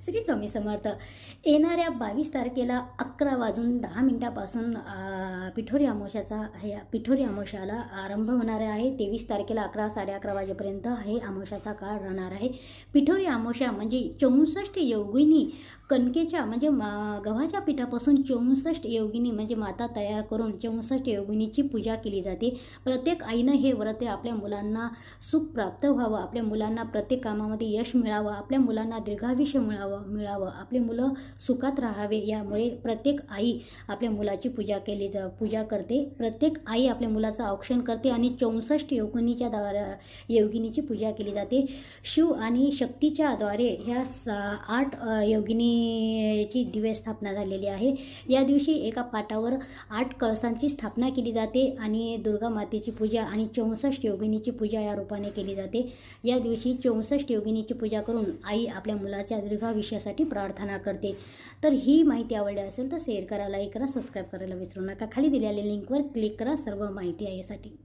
श्री स्वामी समर्थ. येणाऱ्या 22 तारखेला 11:10 पिठोरी अमावस्याला आरंभ होणार आहे. 23 तारखेला 11-11:30 वाजेपर्यंत हे अमावस्याचा काळ राहणार आहे. पिठोरी अमावस्या म्हणजे 64 योगिनी कणकेच्या म्हणजे गव्हाच्या पिठापासून 64 योगिनी म्हणजे माता तयार करून 64 योगिनीची पूजा केली जाते. प्रत्येक आईनं हे व्रत आपल्या मुलांना सुख प्राप्त व्हावं, आपल्या मुलांना प्रत्येक कामामध्ये यश मिळावं, आपल्या मुलांना दीर्घायुष्य मिळावं, आपले मुलं सुखात राहावे, यामुळे प्रत्येक आई आपल्या मुलाची पूजा करते. प्रत्येक आई आपल्या मुलाचं औक्षण करते आणि 64 योगिनीची पूजा केली जाते. शिव आणि शक्तीच्या द्वारे ह्या 8 योगिनीची दिव्य स्थापना झालेली आहे. या दिवशी एका पाटावर 8 कळसांची स्थापना केली जाते आणि दुर्गा मातेची पूजा आणि 64 योगिनीची पूजा या रूपाने केली जाते. या दिवशी 64 योगिनीची पूजा करून आई आपल्या मुलाच्या दीर्घायुष्यासाठी प्रार्थना करते. तर ही माहिती आवडली असेल तर शेअर करा, लाईक करा, सबस्क्राईब करायला विसरू नका. खाली दिलेल्या लिंकवर क्लिक करा, सर्व माहिती आहे यासाठी.